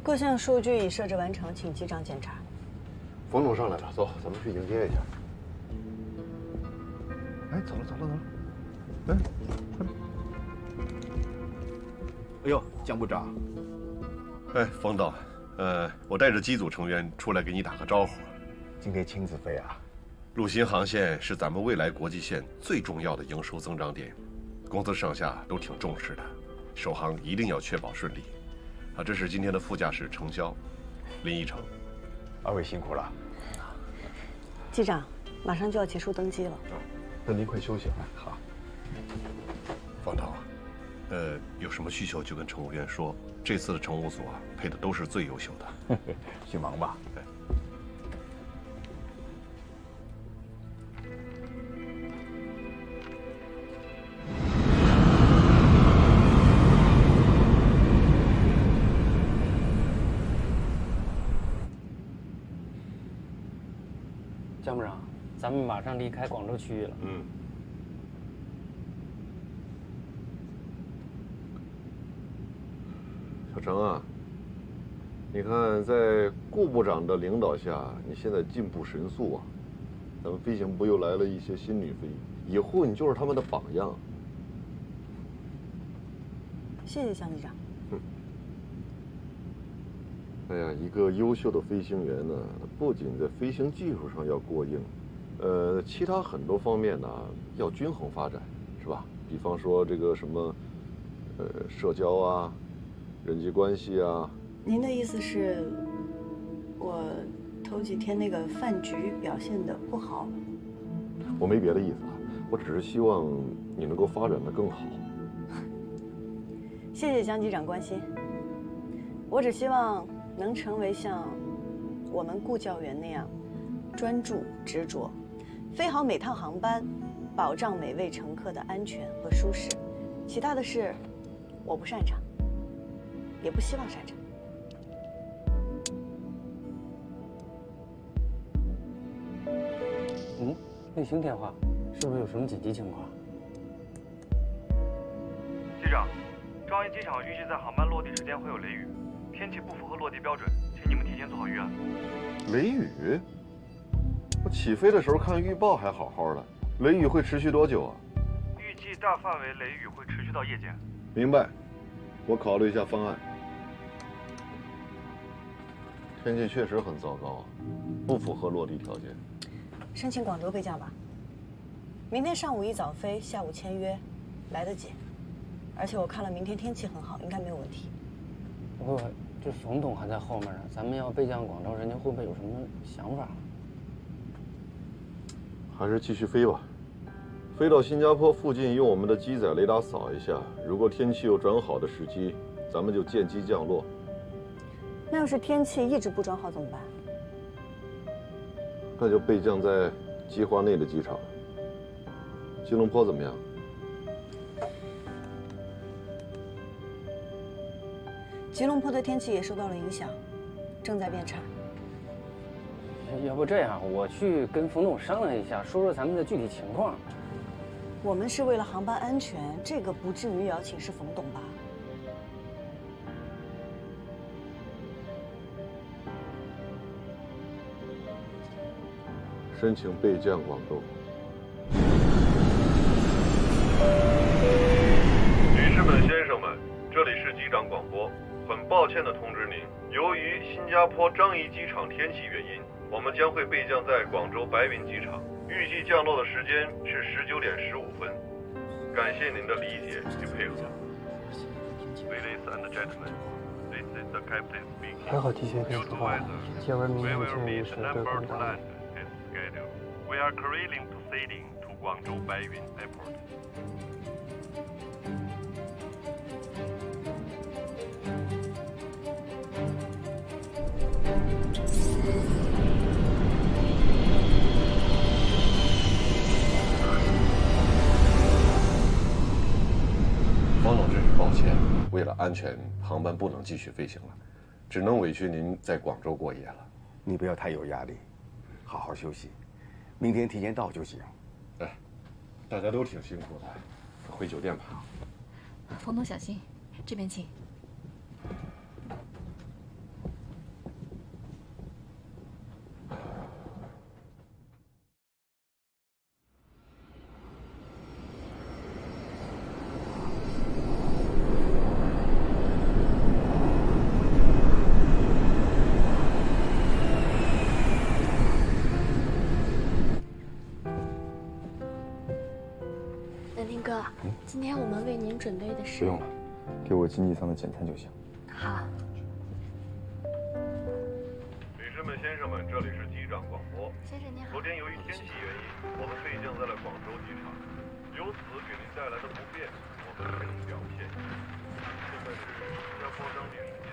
各项数据已设置完成，请机长检查。冯总上来了，走，咱们去迎接一下。哎，走了。哎，快点！哎呦，江部长。哎，冯导，我带着机组成员出来给你打个招呼。今天亲自飞啊？陆新航线是咱们未来国际线最重要的营收增长点，公司上下都挺重视的，首航一定要确保顺利。啊，这是今天的副驾驶程潇、林一成。二位辛苦了。机长，马上就要结束登机了。那您快休息吧。好。方导，有什么需求就跟乘务员说，这次的乘务组啊，配的都是最优秀的。去忙吧。江部长，咱们马上离开广州区域了。小程啊，你看在顾部长的领导下，你现在进步神速啊！咱们飞行部又来了一些新女飞以后你就是他们的榜样。谢谢向机长。哎呀，一个优秀的飞行员呢，不仅在飞行技术上要过硬，其他很多方面呢要均衡发展，是吧？比方说这个什么，社交啊，人际关系啊。您的意思是，我头几天那个饭局表现得不好？我没别的意思啊，我只是希望你能够发展得更好。谢谢江机长关心，我只希望能成为像我们顾教员那样专注执着，飞好每趟航班，保障每位乘客的安全和舒适。其他的事，我不擅长，也不希望擅长。卫星电话，是不是有什么紧急情况？机长，樟宜机场预计在航班落地时间会有雷雨，天气不符合落地标准，请你们提前做好预案。雷雨？我起飞的时候看预报还好好的，雷雨会持续多久啊？预计大范围雷雨会持续到夜间。明白，我考虑一下方案。天气确实很糟糕啊，不符合落地条件。申请广州备降吧。明天上午一早飞，下午签约，来得及。而且我看了明天天气很好，应该没有问题。不过这冯董还在后面呢，咱们要备降广州，人家会不会有什么想法？还是继续飞吧，飞到新加坡附近，用我们的机载雷达扫一下，如果天气有转好的时机，咱们就见机降落。那要是天气一直不转好怎么办？那就备降在基华内的机场。吉隆坡怎么样？吉隆坡的天气也受到了影响，正在变差。要不这样，我去跟冯总商量一下，说说咱们的具体情况。我们是为了航班安全，这个不至于也要请示冯董吧？申请备降广州。女士们、先生们，这里是机长广播。很抱歉地通知您，由于新加坡樟宜机场天气原因，我们将会备降在广州白云机场，预计降落的时间是19点15分。感谢您的理解与配合。Ladies and gentlemen, this is the captain speaking. 还好提前跟你说话，接完明天的建议是对方答应。We are clearing proceeding to Guangzhou Baiyun Airport. 王总，真是抱歉，为了安全，航班不能继续飞行了，只能委屈您在广州过夜了。你不要太有压力，好好休息，明天提前到就行。哎，大家都挺辛苦的，回酒店吧。冯总小心，这边请。天我们为您准备的是……不用了，给我经济舱的简餐就行。好。女士们、先生们，这里是机长广播。先生您好。昨天由于天气原因，我们飞降在了广州机场，由此给您带来的不便，我们深表歉意。现在是新加坡当地时间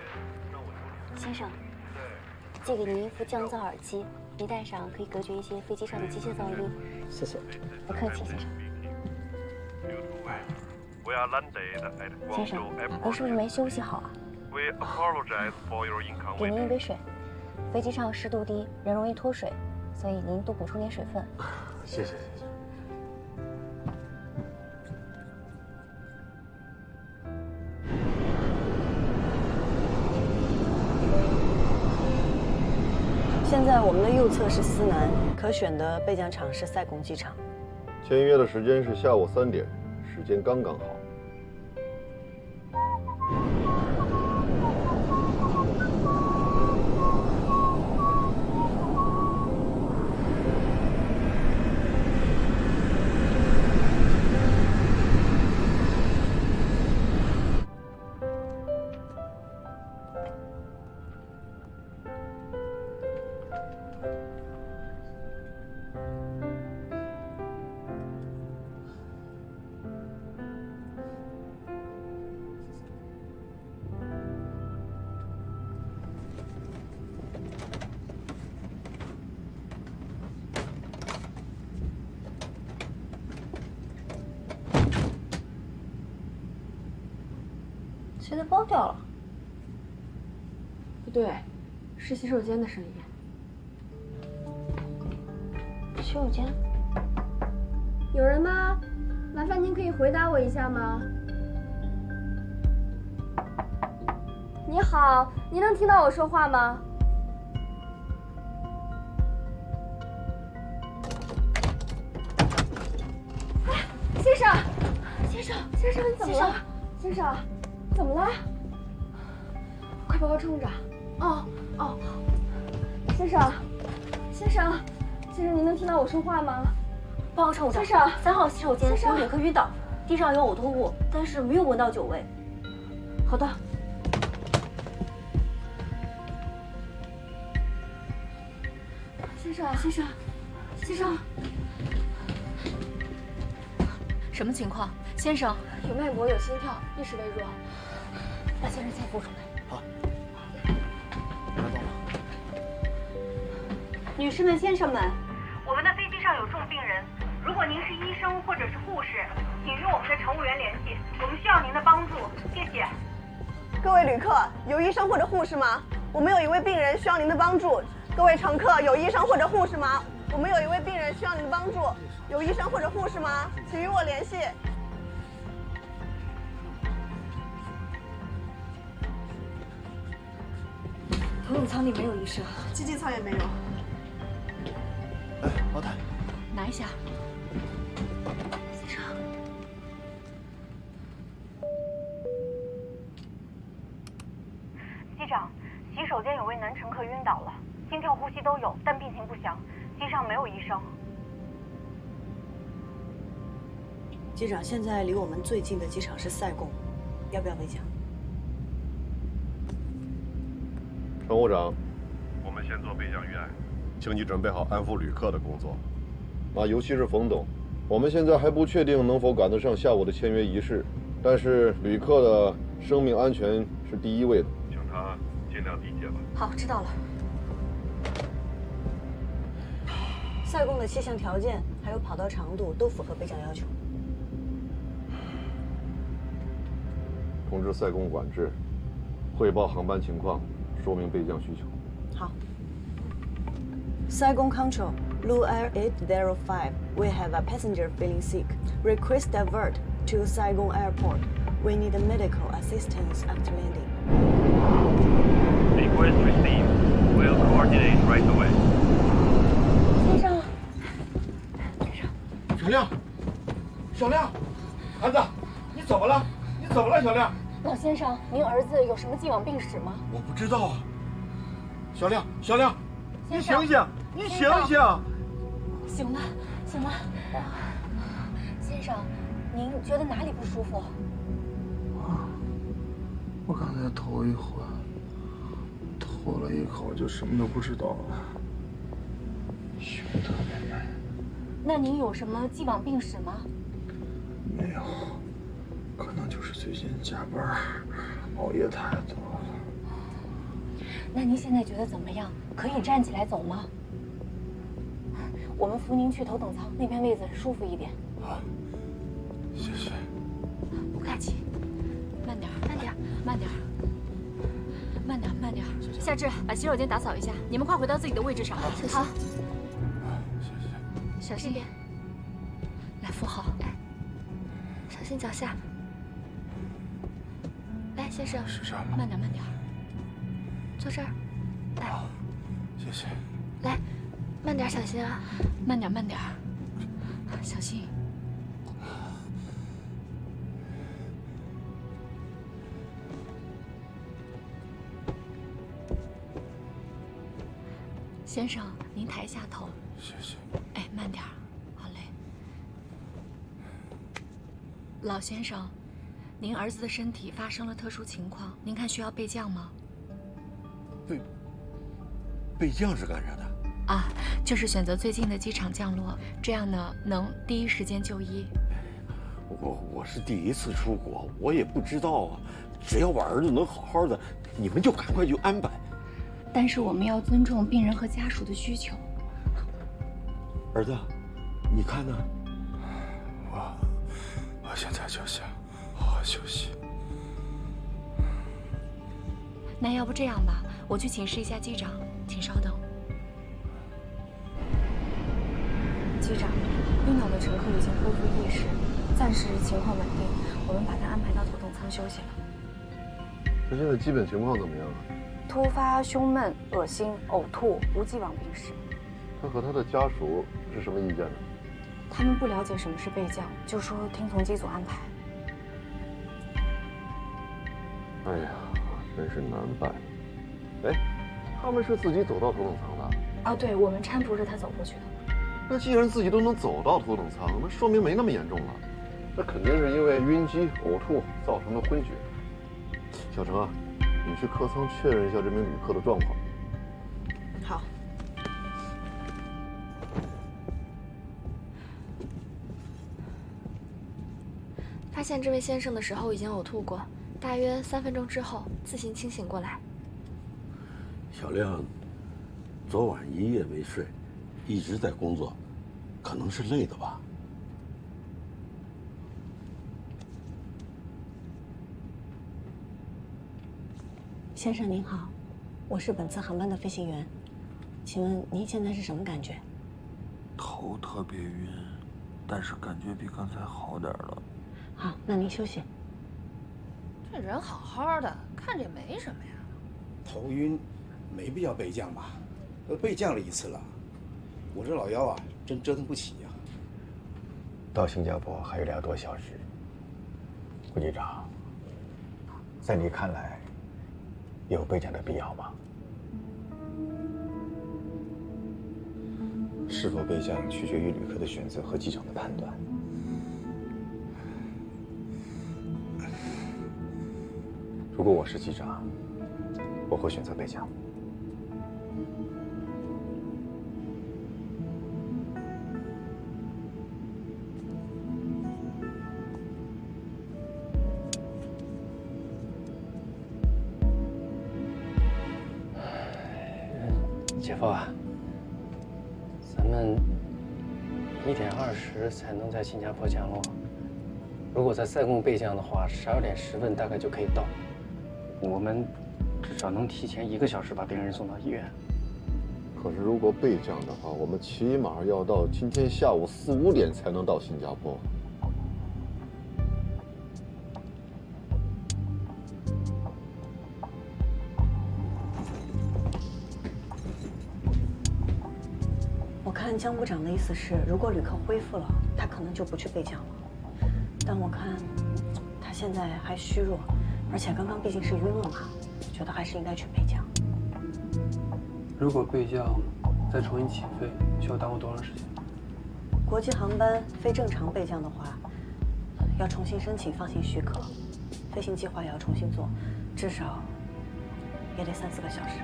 上午9点。先生，借给您一副降噪耳机，您戴上可以隔绝一些飞机上的机械噪音。谢谢。不客气，先生。先生，您是不是没休息好啊？给您一杯水。飞机上湿度低，人容易脱水，所以您多补充点水分。谢谢。现在我们的右侧是思南，可选的备降场是塞贡机场。签约的时间是下午3点，时间刚刚好。谁的包掉了？不对，是洗手间的声音。洗手间？有人吗？麻烦您可以回答我一下吗？你好，您能听到我说话吗？哎，先生，你怎么了？先生。怎么了？快把我冲着！哦，先生，您能听到我说话吗？帮我冲着。先生，3号洗手间有旅客晕倒，地上有呕吐物，但是没有闻到酒味。好的。先生，什么情况？先生，有脉搏，有心跳，意识微弱。把先生先扶出来。好。拿到了。女士们、先生们，我们的飞机上有重病人，如果您是医生或者是护士，请与我们的乘务员联系，我们需要您的帮助，谢谢。各位旅客，有医生或者护士吗？我们有一位病人需要您的帮助。各位乘客，有医生或者护士吗？我们有一位病人需要您的帮助。有医生或者护士吗？请与我联系。头等舱里没有医生，经济舱也没有。哎，老太，拿一下。先生，机长，洗手间有位男乘客晕倒了，心跳、呼吸都有，但病情不详，机上没有医生。机长，现在离我们最近的机场是塞贡，要不要备降？乘务长，我们先做备降预案，请你准备好安抚旅客的工作。尤其是冯董，我们现在还不确定能否赶得上下午的签约仪式，但是旅客的生命安全是第一位的，请他尽量理解吧。好，知道了。塞贡的气象条件还有跑道长度都符合备降要求。通知塞贡管制，汇报航班情况，说明备降需求。好。Saigon Control, Blue Air 805. We have a passenger feeling sick. Request divert to Saigon Airport. We need medical assistance after landing. Request received. We'll coordinate right away. 小亮，小亮，孩子，你怎么了？你怎么了，小亮？老先生，您儿子有什么既往病史吗？我不知道啊。小亮，小亮，你醒醒，你醒醒！醒了，醒了。先生，您觉得哪里不舒服？我刚才头一昏，吐了一口就什么都不知道了，胸特别闷。那您有什么既往病史吗？没有，可能就是最近加班熬夜太多了。那您现在觉得怎么样？可以站起来走吗？我们扶您去头等舱，那边位子舒服一点。好，谢谢。不客气，慢点，慢点，慢点，慢点，慢点。夏至，把洗手间打扫一下，你们快回到自己的位置上。好，谢谢。小心点，来扶好，来，小心脚下。来，先生，是这样吗？慢点，慢点，坐这儿。来，谢谢。来，慢点，小心啊！慢点，慢点，小心。先生，您抬下头。谢谢。哎，慢点儿，好嘞。老先生，您儿子的身体发生了特殊情况，您看需要备降吗？备降是干啥的？啊，就是选择最近的机场降落，这样呢能第一时间就医。我是第一次出国，我也不知道啊。只要我儿子能好好的，你们就赶快去安排。但是我们要尊重病人和家属的需求。儿子，你看呢？我现在就想好好休息。那要不这样吧，我去请示一下机长，请稍等。机长，晕倒的乘客已经恢复意识，暂时情况稳定，我们把他安排到头等舱休息了。他现在基本情况怎么样啊？突发胸闷、恶心、呕吐，无既往病史。他和他的家属是什么意见呢？他们不了解什么是备降，就说听从机组安排。哎呀，真是难办。哎，他们是自己走到头等舱的？哦，对，我们搀扶着他走过去的。那既然自己都能走到头等舱，那说明没那么严重了。那肯定是因为晕机、呕吐造成的昏厥。小程啊，你去客舱确认一下这名旅客的状况。好。发现这位先生的时候已经呕吐过，大约3分钟之后自行清醒过来。小亮，昨晚一夜没睡，一直在工作，可能是累的吧。先生您好，我是本次航班的飞行员，请问您现在是什么感觉？头特别晕，但是感觉比刚才好点了。好，那您休息。这人好好的，看着也没什么呀。头晕，没必要备降吧？都备降了一次了，我这老腰啊，真折腾不起呀。到新加坡还有2多小时，顾机长，在你看来，有备降的必要吗？是否备降取决于旅客的选择和机长的判断。如果我是机长，我会选择备降。姐夫啊，咱们1点20才能在新加坡降落。如果在塞贡备降的话，12点10分大概就可以到。我们至少能提前1个小时把病人送到医院。可是如果备降的话，我们起码要到今天下午4、5点才能到新加坡。我看江部长的意思是，如果旅客恢复了，他可能就不去备降了。但我看他现在还虚弱，而且刚刚毕竟是晕了嘛，觉得还是应该去备降。如果备降再重新起飞，需要耽误多长时间？国际航班非正常备降的话，要重新申请放行许可，飞行计划也要重新做，至少也得3、4个小时。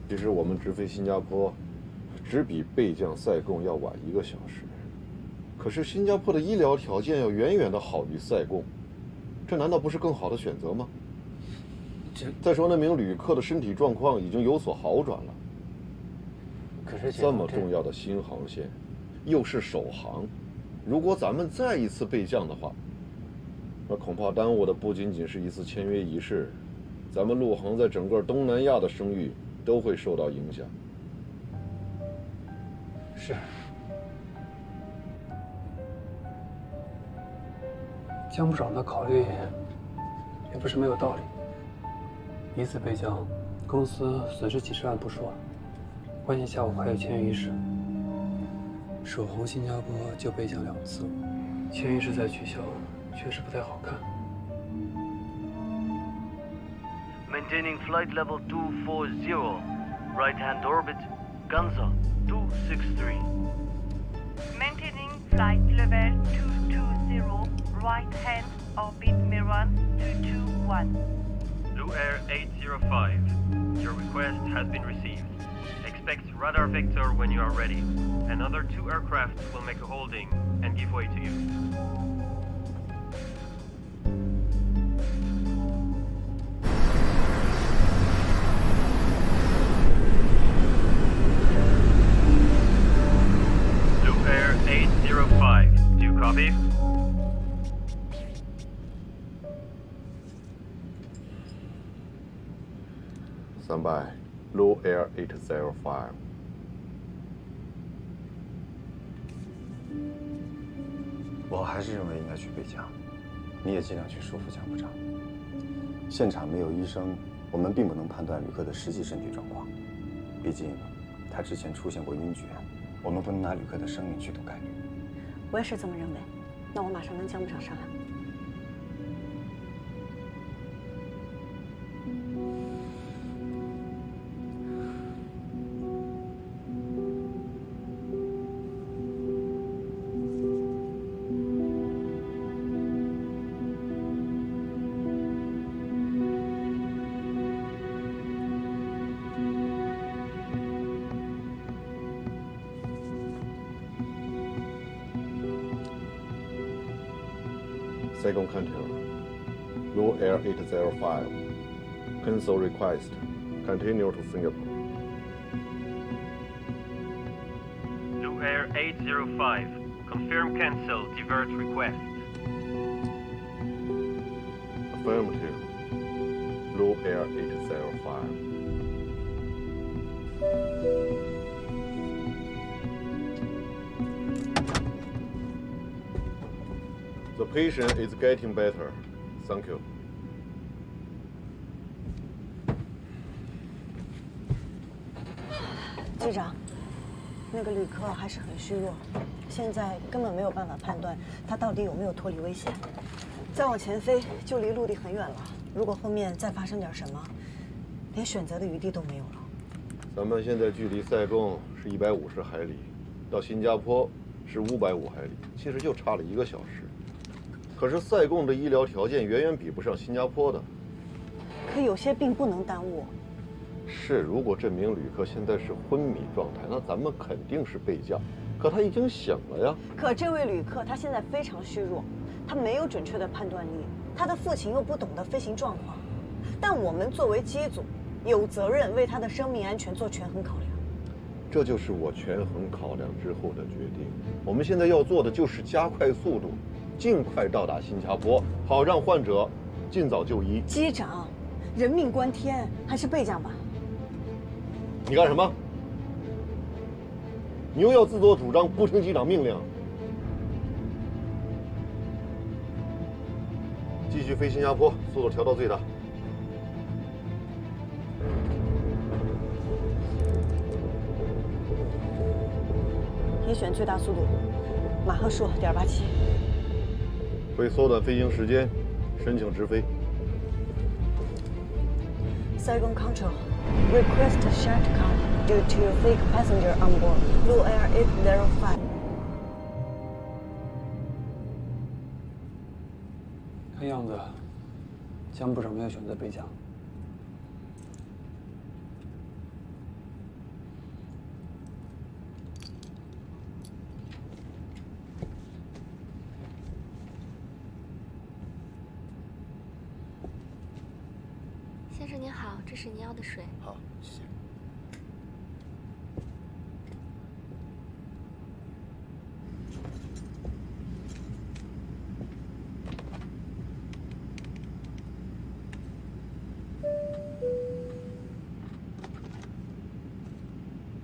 其实我们直飞新加坡，只比备降塞贡要晚1个小时。可是新加坡的医疗条件要远远的好于塞贡，这难道不是更好的选择吗？再说那名旅客的身体状况已经有所好转了。可是这么重要的新航线，又是首航，如果咱们再一次备降的话，那恐怕耽误的不仅仅是一次签约仪式，咱们陆航在整个东南亚的声誉都会受到影响。是。江部长的考虑也不是没有道理。一次备降，公司损失几十万不说，关键下午还有签约仪式。首航新加坡就备降2次，签约仪式再取消，确实不太好看。Maintaining flight level 240, right-hand orbit, Ganza 263. Maintaining flight level 220, right-hand orbit, Miran 221. Blue Air 805, your request has been received. Expect radar vector when you are ready. Another 2 aircraft will make a holding and give way to you. Blue Air 805, do you copy? Stand by, Blue Air 805. 我还是认为应该去备降，你也尽量去说服江部长。现场没有医生，我们并不能判断旅客的实际身体状况，毕竟他之前出现过晕厥，我们不能拿旅客的生命去赌概率。我也是这么认为，那我马上跟江部长商量。Second Control, Blue Air 805, cancel request, continue to Singapore. Blue Air 805, confirm cancel, divert request. Affirmative, Blue Air 805. The patient is getting better. Thank you. 机长，那个旅客还是很虚弱，现在根本没有办法判断他到底有没有脱离危险。再往前飞就离陆地很远了，如果后面再发生点什么，连选择的余地都没有了。咱们现在距离塞贡是150海里，到新加坡是550海里，其实就差了1个小时。可是塞贡的医疗条件远远比不上新加坡的。可有些病不能耽误。是，如果这名旅客现在是昏迷状态，那咱们肯定是备降。可他已经醒了呀。可这位旅客他现在非常虚弱，他没有准确的判断力，他的父亲又不懂得飞行状况。但我们作为机组，有责任为他的生命安全做权衡考量。这就是我权衡考量之后的决定。我们现在要做的就是加快速度，尽快到达新加坡，好让患者尽早就医。机长，人命关天，还是备降吧。你干什么？你又要自作主张，不听机长命令？继续飞新加坡，速度调到最大。也选最大速度，马赫数.87。为缩短飞行时间，申请直飞。Saigon Control, Request shortcut due to fake passenger on board. Blue Air 805. 看样子，江部长没有选择北疆。先生您好，这是您要的水。好，谢谢。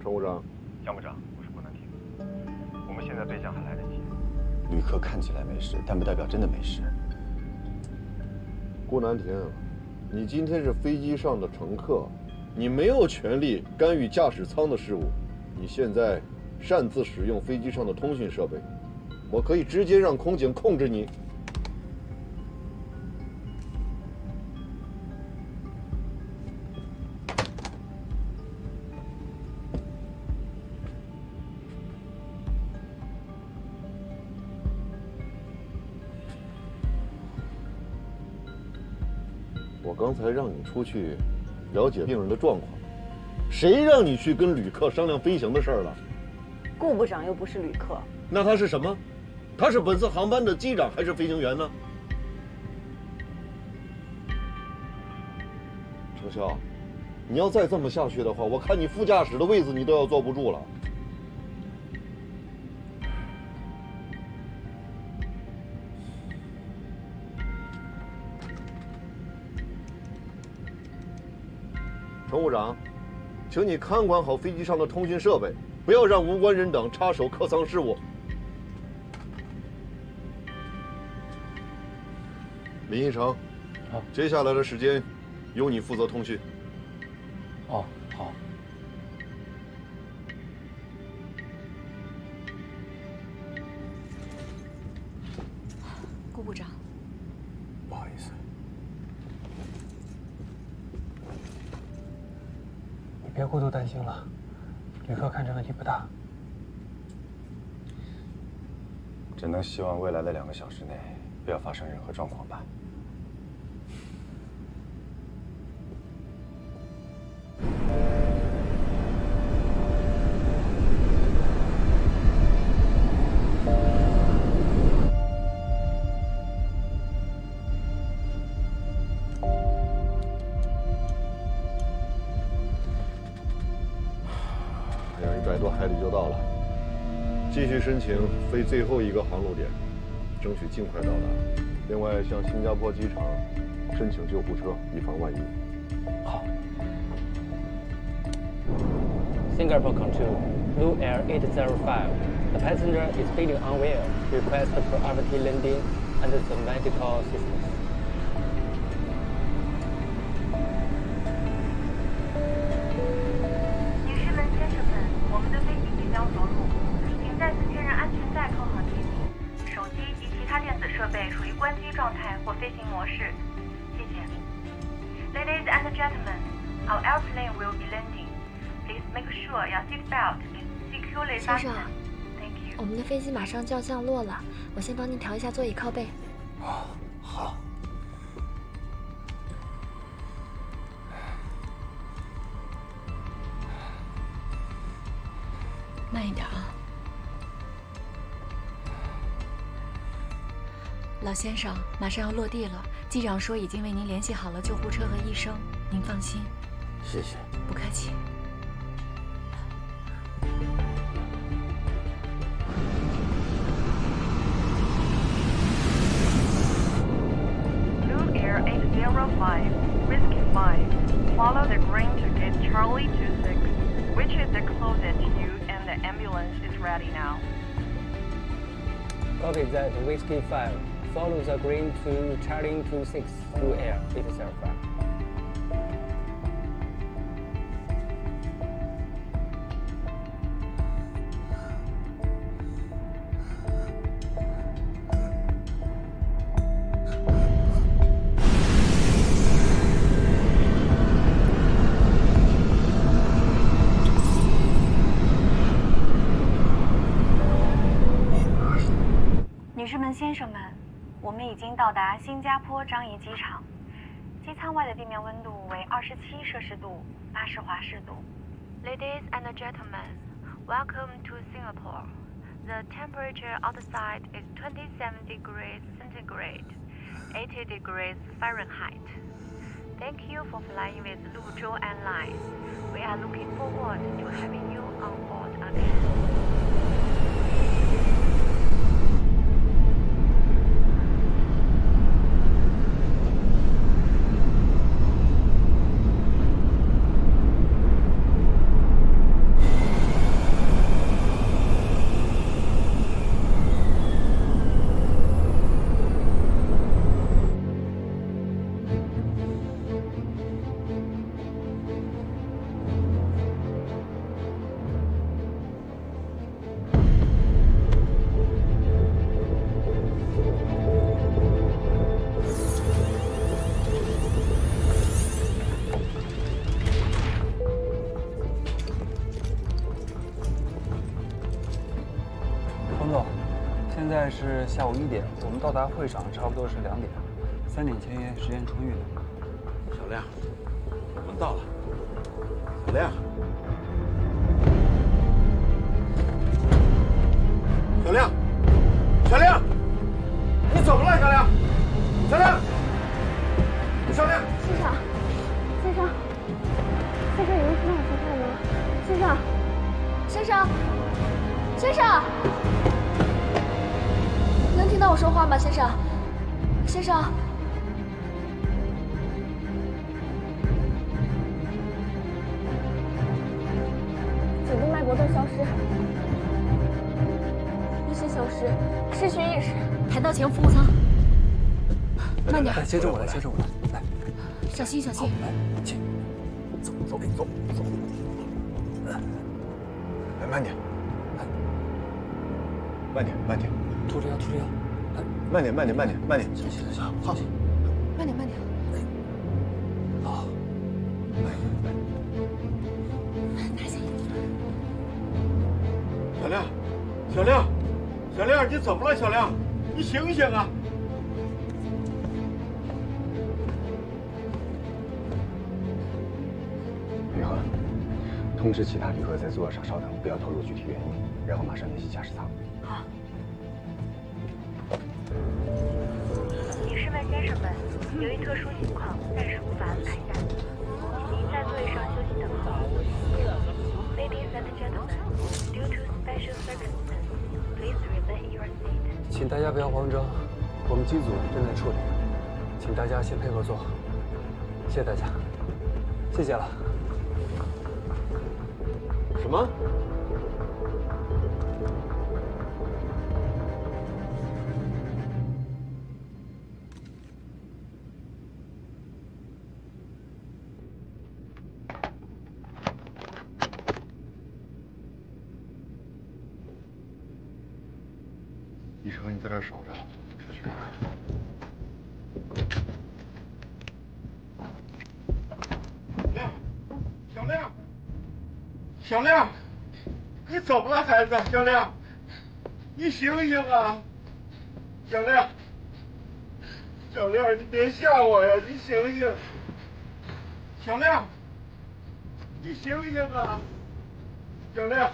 乘务长，江部长，我是顾南亭。我们现在备降还来得及。旅客看起来没事，但不代表真的没事。顾南亭，你今天是飞机上的乘客，你没有权利干预驾驶舱的事务。你现在擅自使用飞机上的通讯设备，我可以直接让空警控制你。我刚才让你出去了解病人的状况，谁让你去跟旅客商量飞行的事儿了？顾部长又不是旅客，那他是什么？他是本次航班的机长还是飞行员呢？程潇，你要再这么下去的话，我看你副驾驶的位子你都要坐不住了。乘务长，请你看管好飞机上的通讯设备，不要让无关人等插手客舱事务。林一成，接下来的时间由你负责通讯。哦，好。顾部长，不好意思。你别过度担心了，旅客看着问题不大。只能希望未来的2个小时内不要发生任何状况吧。还有100多海里就到了，继续申请飞最后一个航路点，争取尽快到达。另外，向新加坡机场申请救护车，以防万一。好。Singapore Control, Blue Air 805. The passenger is feeling unwell. Request priority landing under the medical assistance. 女士们、先生们，我们的飞机即将着陆，请再次确认安全带扣好系紧，手机及其他电子设备处于关机状态或飞行模式。谢谢。Ladies and gentlemen, our airplane will be landing. Please make sure your seat belt is securely 先 fastened. 生， Thank you. 我们的飞机马上就要降落了，我先帮您调一下座椅靠背。好。慢一点啊。老先生，马上要落地了，机长说已经为您联系好了救护车和医生，您放心。谢谢。不客气。Blue Air 805, Whiskey 5. Follow the green to get Charlie 26, which is the closest to you, and the ambulance is ready now. Copy that, Whiskey 5. Follow the green to Charlie 26, Blue Air 805. 士们、先生们，我们已经到达新加坡樟宜机场。机舱外的地面温度为27摄氏度，80华氏度。Ladies and gentlemen, welcome to Singapore. The temperature outside is 27 degrees centigrade, 80 degrees Fahrenheit. Thank you for flying with Luzhou Airlines. We are looking forward to having you on board again.现在是下午1点，我们到达会场差不多是2点，3点签约，时间充裕的。小亮，我们到了。小亮，小亮，小亮，你怎么了，小亮？小亮，小亮，先生，先生，先生，有人听到我说话吗？先生，先生，先生。能听到我说话吗，先生？先生，颈部脉搏都消失，呼吸消失，失去意识。抬到前服务舱，慢点。来，接着我来，接着我来，来，小心，小心。来，请，走。来，慢点，慢点，慢点。吐着药，来，慢点，小心，好，慢点。好，拿下。小亮，你怎么了？小亮，你醒醒啊！宇恒，通知其他旅客在座位上稍等，不要透露具体原因，然后马上联系驾驶舱。好。女士们、先生们，由于特殊情况，暂时无法安排下机，请您在座位上休息等候。Ladies and gentlemen, due to special circumstances, please remain in your seat. 请大家不要慌张，我们机组正在处理，请大家先配合做好。谢谢大家，谢谢了。什么？一成，你在这儿守着。小亮，你怎么了，孩子？小亮，你醒醒啊！小亮，你别吓我呀！你醒醒！小亮，你醒醒啊！小亮，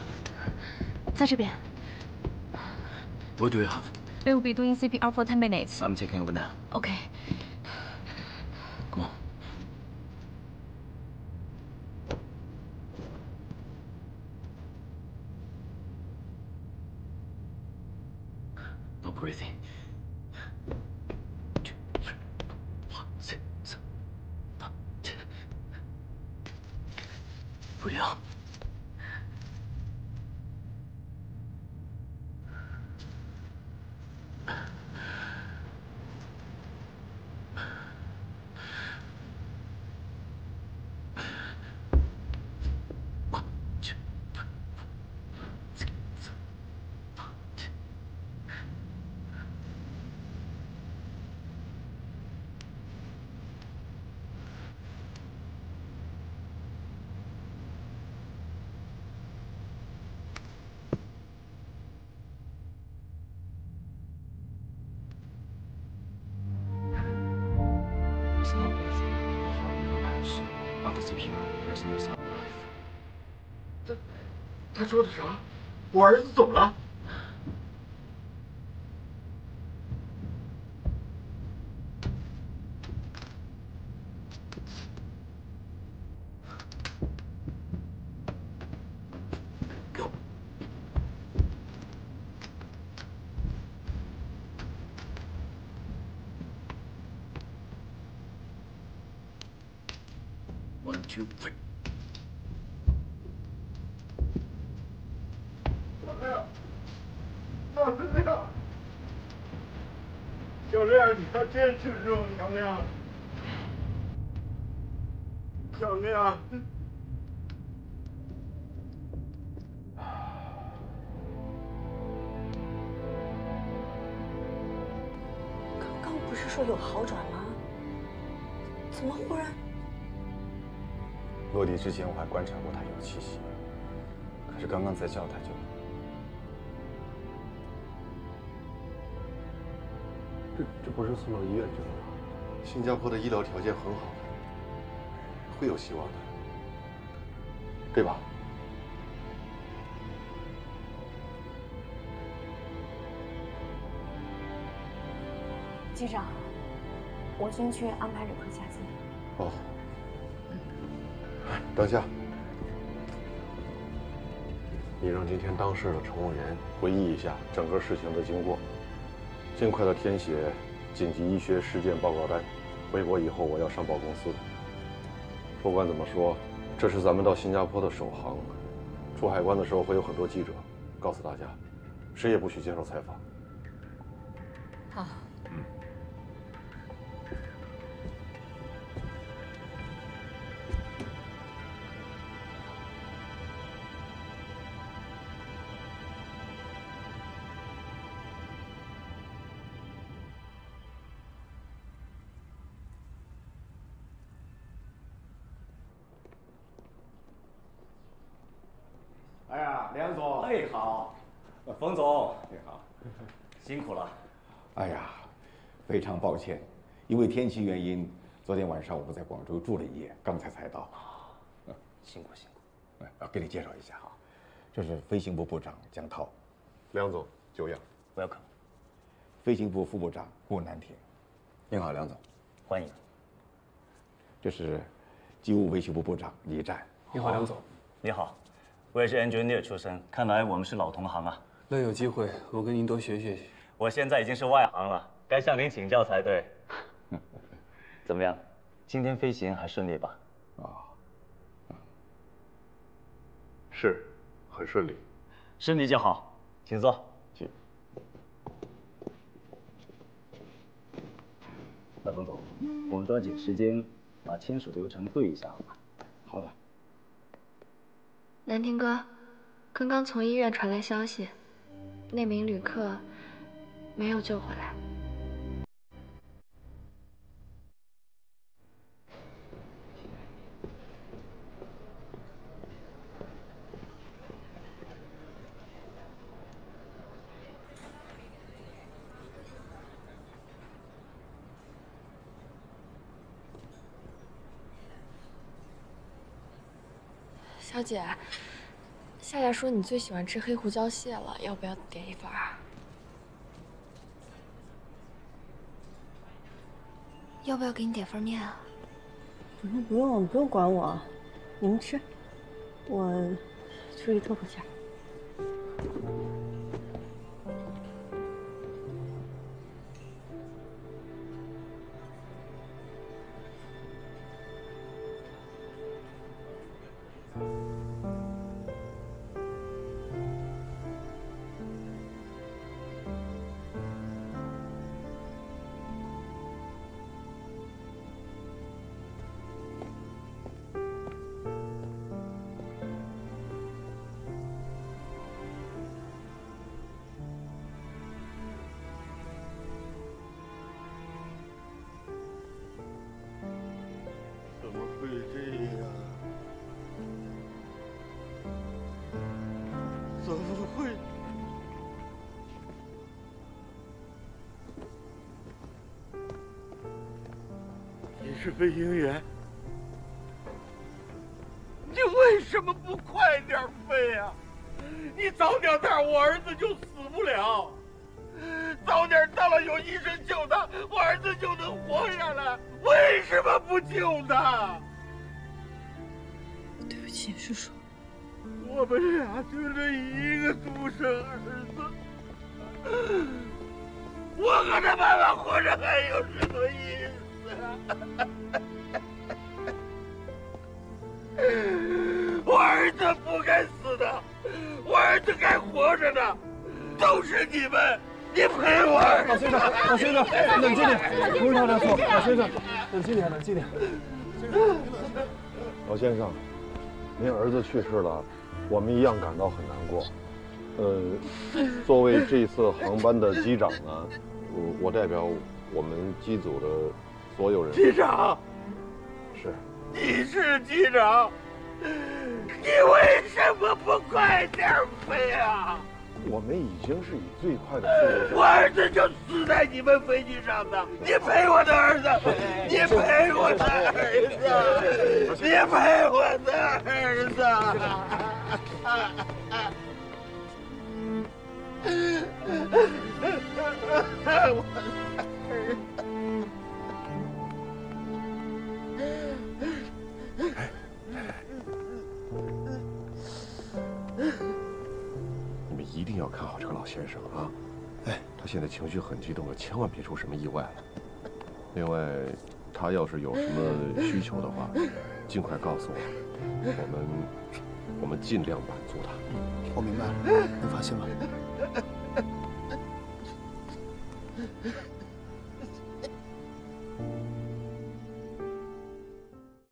在这边。What do you have? We will be doing CPR for 10 minutes. I'm taking over now. Okay. Come on. No breathing. 2, 3, 4, 5, 6, 7. Breathe out. to hear there's no sign of life. 他说的啥？我儿子怎么了？ 1, 2, 3。小亮，你要坚持住，小亮。小亮。刚刚不是说有好转吗？怎么忽然？落地之前我还观察过他有气息，可是刚刚再叫他就……这不是送到医院去了吗？新加坡的医疗条件很好，会有希望的，对吧？机长，我先去安排旅客下机。哦。等下，你让今天当事的乘务员回忆一下整个事情的经过，尽快的填写紧急医学事件报告单。回国以后我要上报公司的。不管怎么说，这是咱们到新加坡的首航，出海关的时候会有很多记者，告诉大家，谁也不许接受采访。好。哎呀，梁总，哎好，冯总，你好，辛苦了。哎呀，非常抱歉，因为天气原因，昨天晚上我们在广州住了一夜，刚才到。辛苦辛苦。要给你介绍一下哈，这是飞行部部长江涛，梁总久仰 ，welcome。飞行部副部长顾南亭，您好，梁总，欢迎。这是机务维修部部长李战，你好，梁总。你好。我也是 engineer 出身，看来我们是老同行啊。那有机会我跟您多学学。我现在已经是外行了，该向您请教才对。怎么样，今天飞行还顺利吧？是，很顺利。顺利就好，请坐。冯总，我们抓紧时间把签署流程对一下，好吗？好的。南亭哥，刚刚从医院传来消息，那名旅客没有救回来。小姐，夏夏说你最喜欢吃黑胡椒蟹了，要不要点一份啊？要不要给你点份面啊？不用管我，你们吃，我出去透口气。怎么会这样？怎么会？你是飞行员？什么不快点飞啊？你早点到，我儿子就死不了；早点到了，有医生救他，我儿子就能活下来。为什么不救他？对不起，叔叔。我们俩就这一个独生儿子，我和他妈妈活着还有什么意思啊？我儿子不该死的，我儿子该活着的，都是你们！你赔我儿子！老先生，老先生，冷静点，不是他的错。老先生，冷静点，冷静点。老先生，您儿子去世了，我们一样感到很难过。作为这次航班的机长呢，我代表我们机组的所有人。机长，是，你是机长，你为什么不快点飞啊？我们已经是以最快的速度。我儿子就死在你们飞机上的，你赔我的儿子，你赔我的儿子，你赔我的儿子。你们一定要看好这个老先生啊！哎，他现在情绪很激动，千万别出什么意外了。另外，他要是有什么需求的话，尽快告诉我，我们尽量满足他。我明白了，你放心吧。